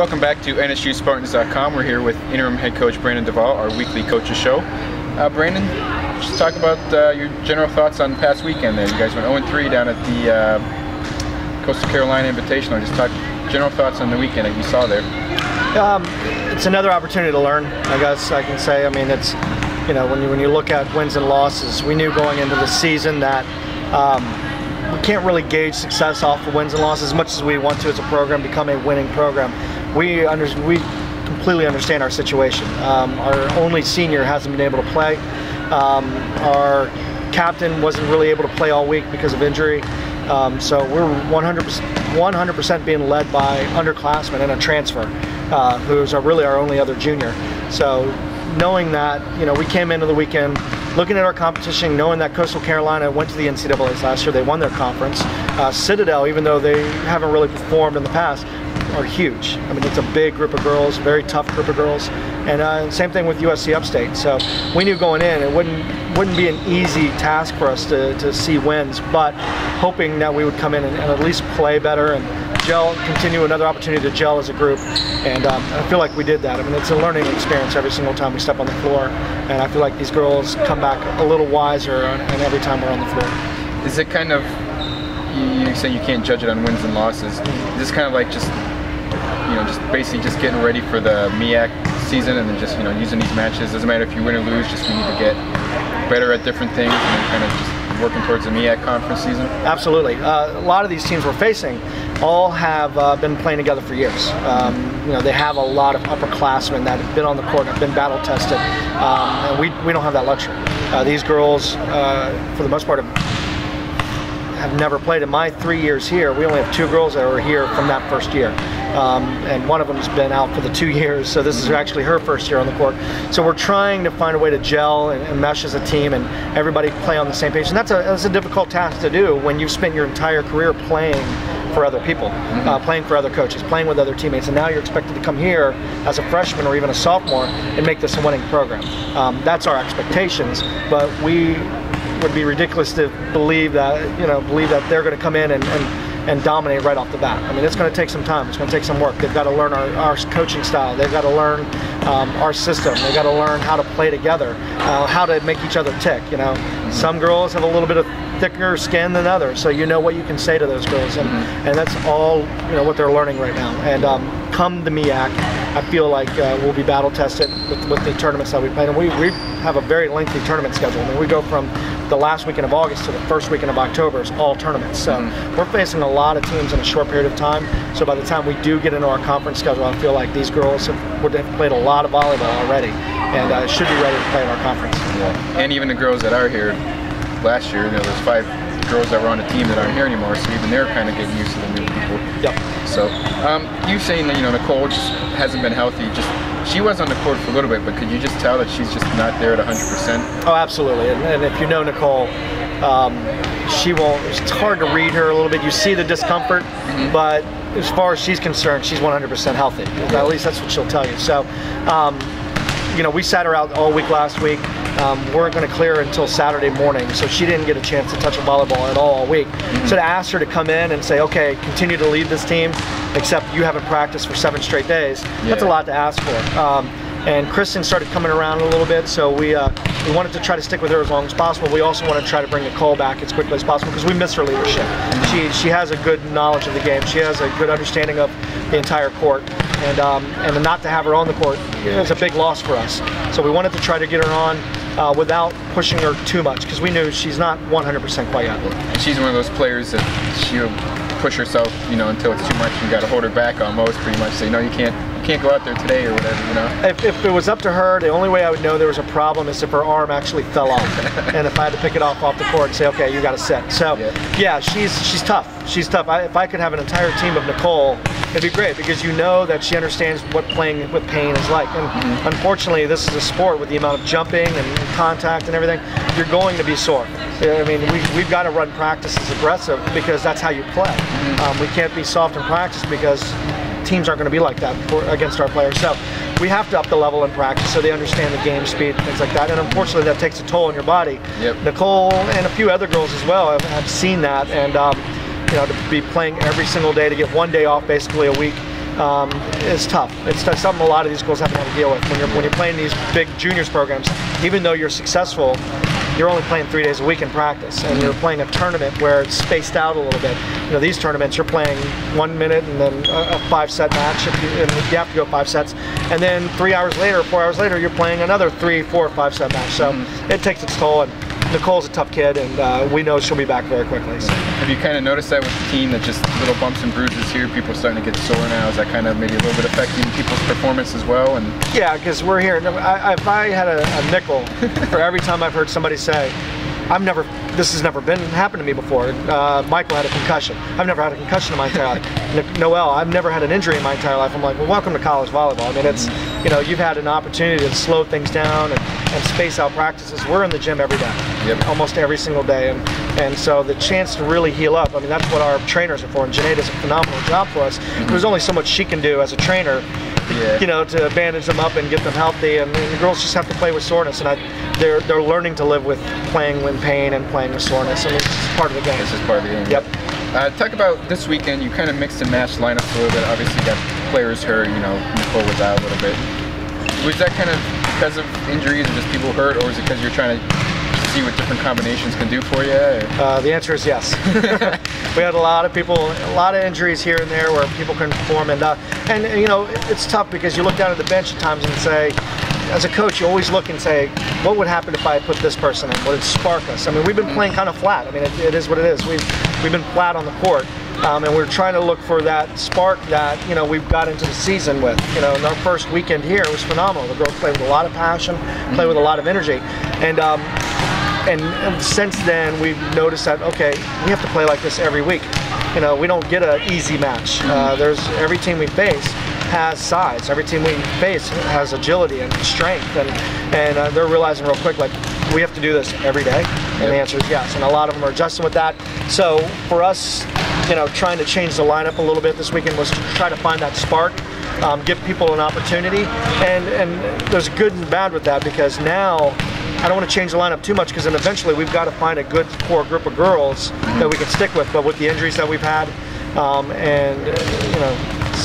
Welcome back to NSUSpartans.com. We're here with Interim head coach Brandon Duvall, our weekly coaches show. Brandon, just talk about your general thoughts on the past weekend there. You guys went 0-3 down at the Coastal Carolina Invitational. Just talk general thoughts on the weekend that you saw there. It's another opportunity to learn, I guess I can say. I mean, it's, you know, when you look at wins and losses, we knew going into the season that we can't really gauge success off of wins and losses as much as we want to as a program become a winning program. We completely understand our situation. Our only senior hasn't been able to play. Our captain wasn't really able to play all week because of injury. So we're 100% being led by underclassmen and a transfer, who's really our only other junior. So knowing that, you know, we came into the weekend looking at our competition, knowing that Coastal Carolina went to the NCAAs last year, they won their conference. Citadel, even though they haven't really performed in the past, are huge. I mean, it's a big group of girls, very tough group of girls, and same thing with USC Upstate. So we knew going in it wouldn't be an easy task for us to see wins, but hoping that we would come in and at least play better and gel, continue another opportunity to gel as a group, and I feel like we did that. I mean, it's a learning experience every single time we step on the floor, and I feel like these girls come back a little wiser and every time we're on the floor. Is it kind of, you say you can't judge it on wins and losses, is this kind of like just, you know, just basically just getting ready for the MEAC season and then just, you know, using these matches? Doesn't matter if you win or lose, just we need to get better at different things and then kind of just working towards the MEAC conference season? Absolutely. A lot of these teams we're facing all have been playing together for years. You know, they have a lot of upperclassmen that have been on the court, have been battle tested, and we don't have that luxury. These girls, for the most part, have never played. In my 3 years here, we only have 2 girls that were here from that first year. And one of them's been out for the 2 years, so this is actually her first year on the court. So we're trying to find a way to gel and mesh as a team and everybody play on the same page. And that's a difficult task to do when you've spent your entire career playing for other people, playing for other coaches, playing with other teammates, and now you're expected to come here as a freshman or even a sophomore and make this a winning program. That's our expectations, but we would be ridiculous to believe that they're going to come in and dominate right off the bat. I mean, it's going to take some time. It's going to take some work. They've got to learn our coaching style. They've got to learn our system. They've got to learn how to play together, how to make each other tick. You know, some girls have a little bit of thicker skin than others, so you know what you can say to those girls, and that's all, you know, what they're learning right now. And come the MEAC, I feel like we'll be battle tested with the tournaments that we play. And we have a very lengthy tournament schedule. I mean, we go from the last weekend of August to the first weekend of October is all tournaments. So we're facing a lot of teams in a short period of time. So by the time we do get into our conference schedule, I feel like these girls would have played a lot of volleyball already and should be ready to play in our conference. Yeah. And even the girls that are here last year, you know, there's 5 girls that were on the team that aren't here anymore, so even they're kind of getting used to the new people. Yep. So, you saying that, you know, Nicole just hasn't been healthy, she was on the court for a little bit, but could you just tell that she's just not there at 100%? Oh, absolutely. And if you know Nicole, it's hard to read her a little bit. You see the discomfort, but as far as she's concerned, she's 100% healthy. At least that's what she'll tell you. So, you know, we sat her out all week last week. Weren't going to clear her until Saturday morning, so she didn't get a chance to touch a volleyball at all week. So to ask her to come in and say, okay, continue to lead this team, except you haven't practiced for 7 straight days, that's a lot to ask for. And Kristen started coming around a little bit, so we wanted to try to stick with her as long as possible. We also want to try to bring Nicole back as quickly as possible because we miss her leadership. She has a good knowledge of the game. She has a good understanding of the entire court. And not to have her on the court is a big loss for us. So we wanted to try to get her on without pushing her too much because we knew she's not 100% quite yet. She's one of those players that she'll push herself, you know, until it's too much. You got to hold her back almost, pretty much. Say, no, you can't go out there today or whatever, you know. If it was up to her, the only way I would know there was a problem is if her arm actually fell off, and if I had to pick it off the court and say, okay, you got to sit. So yeah, she's tough. She's tough. If I could have an entire team of Nicole, it'd be great because you know that she understands what playing with pain is like. And unfortunately, this is a sport with the amount of jumping and contact and everything. You're going to be sore. I mean, we've got to run practices aggressive because that's how you play. We can't be soft in practice because teams aren't going to be like that against our players. So we have to up the level in practice so they understand the game speed and things like that. And unfortunately, that takes a toll on your body. Nicole and a few other girls as well have seen that. And you know, to be playing every single day, to get 1 day off basically a week, is tough. It's something a lot of these girls have to deal with when you're playing these big juniors programs. Even though you're successful, you're only playing 3 days a week in practice, and you're playing a tournament where it's spaced out a little bit. You know, these tournaments, you're playing 1 minute and then a 5-set match, and you have to go 5 sets, and then 3 hours later, 4 hours later, you're playing another 3, 4, 5-set match. So it takes its toll, and Nicole's a tough kid, and we know she'll be back very quickly. So. Have you kind of noticed that with the team, that just little bumps and bruises here, people are starting to get sore now? Is that kind of maybe a little bit affecting people's performance as well? And yeah, because we're here. If I had a nickel for every time I've heard somebody say, this has never happened to me before. Michael had a concussion. I've never had a concussion in my entire life. Noelle, I've never had an injury in my entire life. I'm like, well, welcome to college volleyball. I mean, it's, you know, you've had an opportunity to slow things down and space out practices. We're in the gym every day, almost every single day. And so the chance to really heal up, I mean, that's what our trainers are for. And Janae does a phenomenal job for us. There's only so much she can do as a trainer, you know, to bandage them up and get them healthy. And the girls just have to play with soreness. And they're learning to live with playing in pain and playing with soreness. I mean, it's part of the game. This is part of the game. Yep. Talk about this weekend. You kind of mixed and matched lineups a little bit. Obviously, you got players hurt. You know, Nicole was out a little bit. Was that kind of because of injuries or just people hurt, or was it because you're trying to see what different combinations can do for you? The answer is yes. We had a lot of people, a lot of injuries here and there where people couldn't perform, and you know, it's tough because you look down at the bench at times and say, as a coach, you always look and say, what would happen if I put this person in? Would it spark us? I mean, we've been playing kind of flat. I mean, it is what it is. We've been flat on the court, and we're trying to look for that spark that, you know, we've got into the season with. You know, in our first weekend here, it was phenomenal. The girls played with a lot of passion, played with a lot of energy, and since then we've noticed that, okay, we have to play like this every week. You know, we don't get an easy match. There's every team we face has size. Every team we face has agility and strength, and they're realizing real quick, like, we have to do this every day, and the answer is yes. And a lot of them are adjusting with that. So for us, you know, trying to change the lineup a little bit this weekend was to try to find that spark, give people an opportunity, and there's good and bad with that, because now I don't want to change the lineup too much, because then eventually we've got to find a good core group of girls that we can stick with. But with the injuries that we've had, and you know,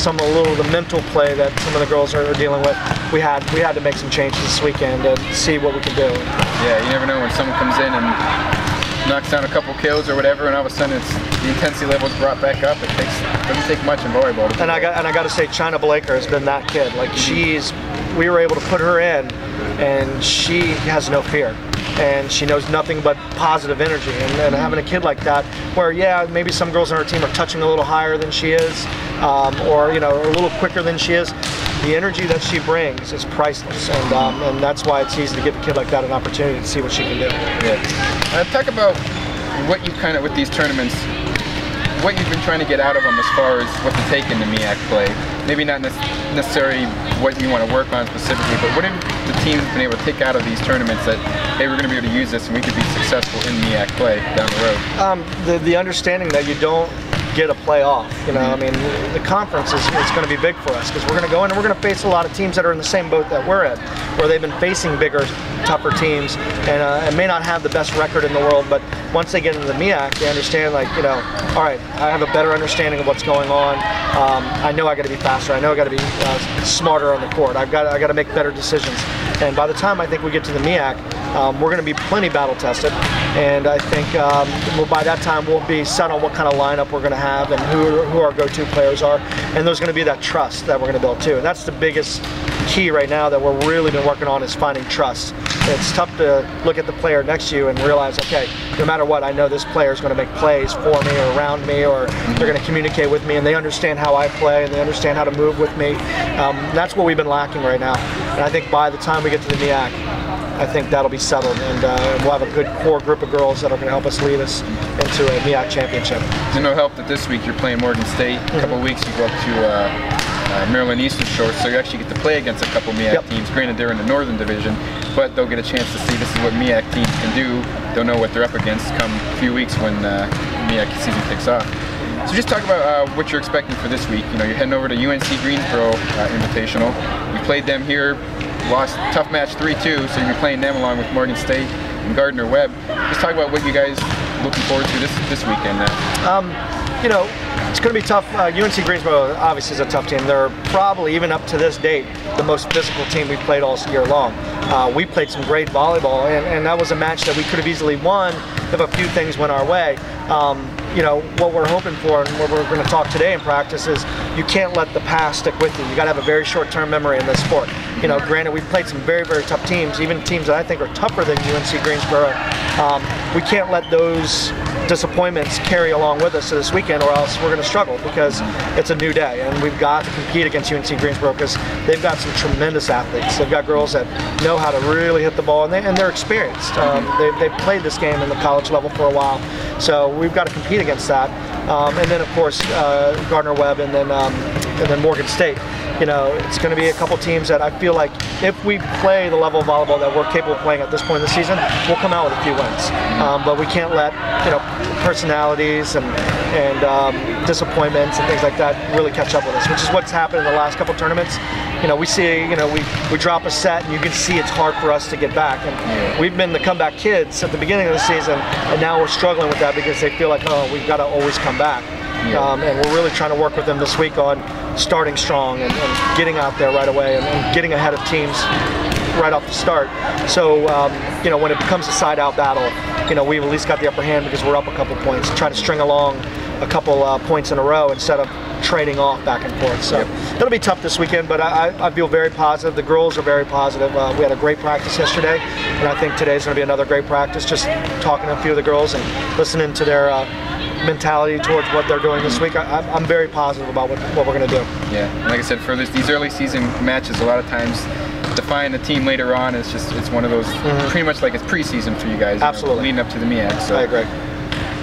a little of the mental play that some of the girls are dealing with, we had to make some changes this weekend and see what we can do. Yeah, you never know when someone comes in and knocks down a couple kills or whatever, and all of a sudden the intensity level's brought back up. It doesn't take much in volleyball. And I got to say, China Blaker has been that kid. Like, we were able to put her in, and she has no fear, and she knows nothing but positive energy. And having a kid like that, where yeah, maybe some girls on her team are touching a little higher than she is, or you know, a little quicker than she is, the energy that she brings is priceless, and that's why it's easy to give a kid like that an opportunity to see what she can do. Yeah. Talk about what you kind of, with these tournaments, what you've been trying to get out of them as far as what to take into MEAC play. Maybe not necessarily what you want to work on specifically, but what have the teams been able to take out of these tournaments that, hey, we're going to be able to use this and we could be successful in MEAC play down the road? The understanding that you don't get a playoff. You know, I mean, the conference is going to be big for us, because we're going to go in and we're going to face a lot of teams that are in the same boat that we're in, where they've been facing bigger, tougher teams, and may not have the best record in the world, but once they get into the MEAC, they understand, like, you know, all right, I have a better understanding of what's going on. I know I got to be faster. I know I got to be smarter on the court. I got to make better decisions. And by the time I think we get to the MEAC, we're going to be plenty battle tested, and I think by that time we'll be set on what kind of lineup we're going to have and who our go-to players are, and there's going to be that trust that we're going to build too. And that's the biggest key right now that we're really been working on, is finding trust. It's tough to look at the player next to you and realize, okay, no matter what, I know this player is going to make plays for me or around me, or they're going to communicate with me, and they understand how I play and they understand how to move with me. That's what we've been lacking right now, and I think by the time we get to the MEAC, I think that'll be settled, and we'll have a good core group of girls that are going to help us lead us into a MEAC championship. There's no help that this week you're playing Morgan State. A couple of weeks you go up to Maryland Eastern Shore, so you actually get to play against a couple MEAC teams. Granted, they're in the Northern Division, but they'll get a chance to see this is what MEAC teams can do. They'll know what they're up against come a few weeks when MEAC season kicks off. So just talk about what you're expecting for this week. You know, you're heading over to UNC Greensboro Invitational. You played them here, lost tough match 3-2, so you're playing them along with Morgan State and Gardner Webb. Just talk about what you guys looking forward to this weekend now. You know, It's going to be tough. UNC Greensboro obviously is a tough team. They're probably, even up to this date, the most physical team we've played all year long. We played some great volleyball, and that was a match that we could have easily won if a few things went our way. You know, what we're hoping for and what we're going to talk today in practice is you can't let the past stick with you. You got to have a very short-term memory in this sport. You know, granted, we've played some very, very tough teams, even teams that I think are tougher than UNC Greensboro. We can't let those disappointments carry along with us to this weekend, or else we're going to struggle, because it's a new day and we've got to compete against UNC Greensboro, because they've got some tremendous athletes. They've got girls that know how to really hit the ball, and they're experienced. They've played this game in the college level for a while, so we've got to compete against that. And then of course Gardner-Webb, and then Morgan State. You know, it's going to be a couple teams that I feel like if we play the level of volleyball that we're capable of playing at this point in the season, we'll come out with a few wins. But we can't let, you know, personalities and disappointments and things like that really catch up with us, which is what's happened in the last couple tournaments. You know, we see, you know, we drop a set and you can see it's hard for us to get back. And we've been the comeback kids at the beginning of the season, and now we're struggling with that because they feel like, oh, we've got to always come back. And we're really trying to work with them this week on starting strong and getting out there right away and getting ahead of teams right off the start. So, you know, when it becomes a side-out battle, you know, we've at least got the upper hand because we're up a couple points. Try to string along a couple points in a row instead of trading off back and forth. So it'll be tough this weekend, but I feel very positive. The girls are very positive. We had a great practice yesterday, and I think today's going to be another great practice. Just talking to a few of the girls and listening to their mentality towards what they're doing this week. I'm very positive about what we're going to do. Yeah, and like I said, for these early season matches, a lot of times define the team later on is it's one of those pretty much like it's preseason for you guys. Absolutely. Leading up to the MEAC. So. I agree.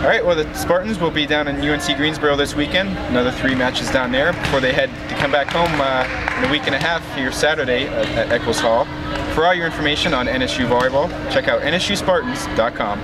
All right, well, the Spartans will be down in UNC Greensboro this weekend. Another 3 matches down there before they head to come back home in a week and a half here Saturday at Eccles Hall. For all your information on NSU volleyball, check out nsuspartans.com.